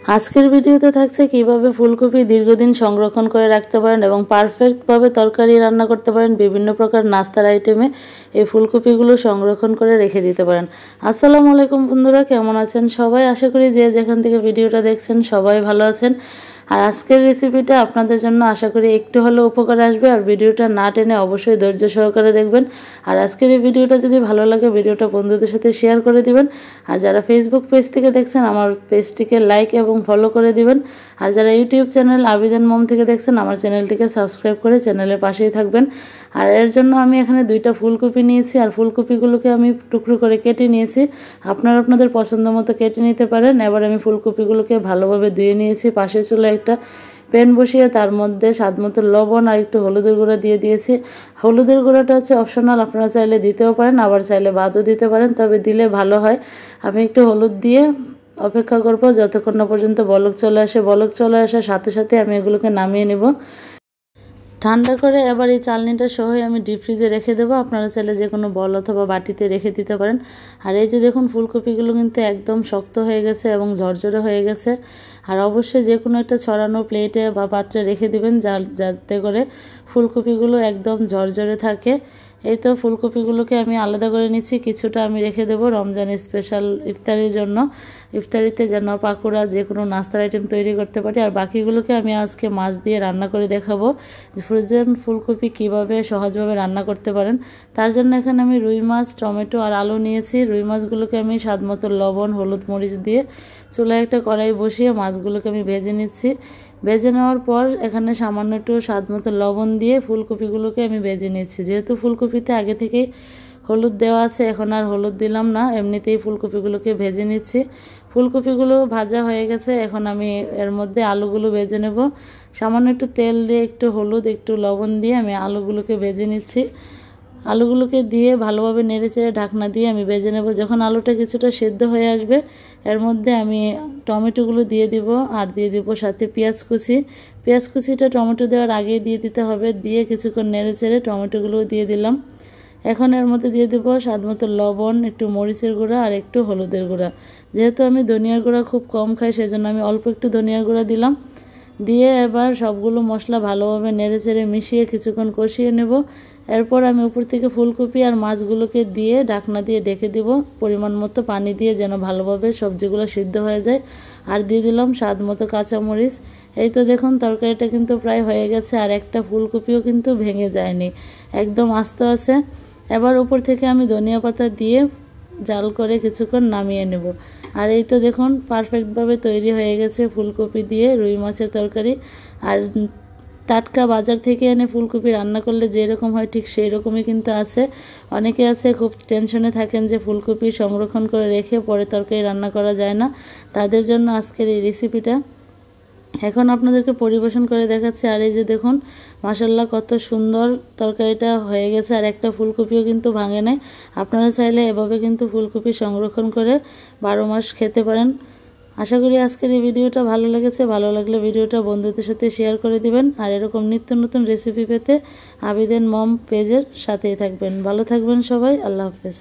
আজকের ভিডিওতে থাকছে কিভাবে ফুলকপি দীর্ঘদিন সংরক্ষণ করে রাখতে পারেন এবং পারফেক্টভাবে তরকারি রান্না করতে পারেন। বিভিন্ন প্রকার নাস্তার আইটেমে এই ফুলকপিগুলো সংরক্ষণ করে রেখে দিতে পারেন। আসসালামু আলাইকুম বন্ধুরা, কেমন আছেন সবাই? আশা করি যে যেখান থেকে ভিডিওটা দেখছেন সবাই ভালো আছেন। আর আজকের রেসিপিটা আপনাদের জন্য আশা করি একটু হলেও উপকারে আসবে। আর ভিডিওটা না টেনে অবশ্যই ধৈর্য সহকারে দেখবেন। আর আজকের এই ভিডিওটা যদি ভালো লাগে ভিডিওটা বন্ধুদের সাথে শেয়ার করে দিবেন। আর যারা ফেসবুক পেজ থেকে দেখছেন আমার পেজটিকে লাইক এবং ফলো করে দিবেন। আর যারা ইউটিউব চ্যানেল আবিদান মম থেকে দেখছেন আমার চ্যানেলটিকে সাবস্ক্রাইব করে চ্যানেলের পাশেই থাকবেন। আর এর জন্য আমি এখানে 2টা ফুলকপি নিয়েছি। আর ফুলকপিগুলোকে আমি টুকরো করে কেটে নিয়েছি। আপনারা আপনাদের পছন্দ মতো কেটে নিতে পারেন। এবার আমি ফুলকপিগুলোকে ভালোভাবে ধুয়ে নিয়েছি। পাশে চুলায় একটা প্যান বসিয়ে তার মধ্যে স্বাদমতো লবণ আর একটু হলুদের গুঁড়া দিয়ে দিয়েছি। হলুদের গুঁড়াটা হচ্ছে অপশনাল, আপনারা চাইলে দিতেও পারেন, আবার চাইলে বাদও দিতে পারেন, তবে দিলে ভালো হয়। আমি একটু হলুদ দিয়ে অপেক্ষা করব যতক্ষণ না পর্যন্ত বলক চলে আসে। বলক চলে আসার সাথে সাথে আমি এগুলোকে নামিয়ে নেব। ঠান্ডা করে এবার এই চালনিটা সহ আমি ডিপ ফ্রিজে রেখে দেবো। আপনারা চাইলে যে কোনো বল অথবা বাটিতে রেখে দিতে পারেন। আর এই যে দেখুন ফুলকপিগুলো কিন্তু একদম শক্ত হয়ে গেছে এবং ঝরঝরে হয়ে গেছে। আর অবশ্যই যে কোনো একটা ছড়ানো প্লেটে বা পাত্রে রেখে দিবেন যাতে করে ফুলকপিগুলো একদম ঝরঝরে থাকে। এই তো ফুলকপিগুলোকে আমি আলাদা করে নিচ্ছি। কিছুটা আমি রেখে দেবো রমজান স্পেশাল ইফতারির জন্য, ইফতারিতে যেন পাকোড়া যে কোনো নাস্তার আইটেম তৈরি করতে পারি। আর বাকিগুলোকে আমি আজকে মাছ দিয়ে রান্না করে দেখাবো ফ্রোজেন ফুলকপি কিভাবে সহজভাবে রান্না করতে পারেন। তার জন্য এখানে আমি রুই মাছ, টমেটো আর আলু নিয়েছি। রুই মাছগুলোকে আমি স্বাদমতো লবণ, হলুদ, মরিচ দিয়ে চুলায় একটা কড়াই বসিয়ে মাছগুলোকে আমি ভেজে নিচ্ছি। ভেজে নেওয়ার পর এখানে সামান্য একটু স্বাদমতো লবণ দিয়ে ফুলকপিগুলোকে আমি ভেজে নিচ্ছি। যেহেতু ফুলকপিতে আগে থেকেই হলুদ দেওয়া আছে, এখন আর হলুদ দিলাম না, এমনিতেই ফুলকপিগুলোকে ভেজে নিচ্ছি। ফুলকপিগুলো ভাজা হয়ে গেছে, এখন আমি এর মধ্যে আলুগুলো ভেজে নেব। সামান্য একটু তেল দিয়ে, একটু হলুদ, একটু লবণ দিয়ে আমি আলুগুলোকে ভেজে নিচ্ছি। আলুগুলোকে দিয়ে ভালোভাবে নেড়েচেড়ে ঢাকনা দিয়ে আমি ভেজে নেব। যখন আলুটা কিছুটা সেদ্ধ হয়ে আসবে এর মধ্যে আমি টমেটোগুলো দিয়ে দিব আর দিয়ে দিব সাথে পেঁয়াজ কুচি। পেঁয়াজ কুচিটা টমেটো দেওয়ার আগেই দিয়ে দিতে হবে। দিয়ে কিছুক্ষণ নেড়েচেড়ে টমেটোগুলো দিয়ে দিলাম। এখন এর মধ্যে দিয়ে দেবো স্বাদমতো লবণ, একটু মরিচের গুঁড়া আর একটু হলুদের গুঁড়া। যেহেতু আমি ধনিয়ার গুঁড়া খুব কম খাই সেজন্য আমি অল্প একটু ধনিয়ার গুঁড়া দিলাম। দিয়ে এবার সবগুলো মশলা ভালোভাবে নেড়েচেড়ে মিশিয়ে কিছুক্ষণ কষিয়ে নেব। এরপর আমি উপর থেকে ফুলকপি আর মাছগুলোকে দিয়ে ঢাকনা দিয়ে ঢেকে দিব পরিমাণ মতো পানি দিয়ে, যেন ভালোভাবে সবজিগুলো সিদ্ধ হয়ে যায়। আর দিয়ে দিলাম স্বাদ মতো কাঁচামরিচ। এই তো দেখুন তরকারিটা কিন্তু প্রায় হয়ে গেছে আর একটা ফুলকপিও কিন্তু ভেঙে যায়নি, একদম আস্ত আছে। এবার উপর থেকে আমি ধনিয়া পাতা দিয়ে জাল করে কিছুক্ষণ নামিয়ে নেব। আর এই তো দেখুন পারফেক্টভাবে তৈরি হয়ে গেছে ফুলকপি দিয়ে রুই মাছের তরকারি। আর টাটকা বাজার থেকে এনে ফুলকপি রান্না করলে যেরকম হয় ঠিক সেই রকমই কিন্তু আছে। অনেকে আছে খুব টেনশনে থাকেন যে ফুলকপি সংরক্ষণ করে রেখে পরে তরকারি রান্না করা যায় না, তাদের জন্য আজকের এই রেসিপিটা। এখন আপনাদেরকে পরিবেশন করে দেখাচ্ছি। আর এই যে দেখুন মাশাআল্লাহ কত সুন্দর তরকারিটা হয়ে গেছে আর একটা ফুলকপিও কিন্তু ভাঙে নাই। আপনারা চাইলে এভাবে কিন্তু ফুলকপি সংরক্ষণ করে 12 মাস খেতে পারেন। আশা করি আজকের এই ভিডিওটা ভালো লেগেছে। ভালো লাগলে ভিডিওটা বন্ধুদের সাথে শেয়ার করে দিবেন। আর এরকম নিত্য নতুন রেসিপি পেতে আবিদান মম পেজের সাথেই থাকবেন। ভালো থাকবেন সবাই, আল্লাহ হাফেজ।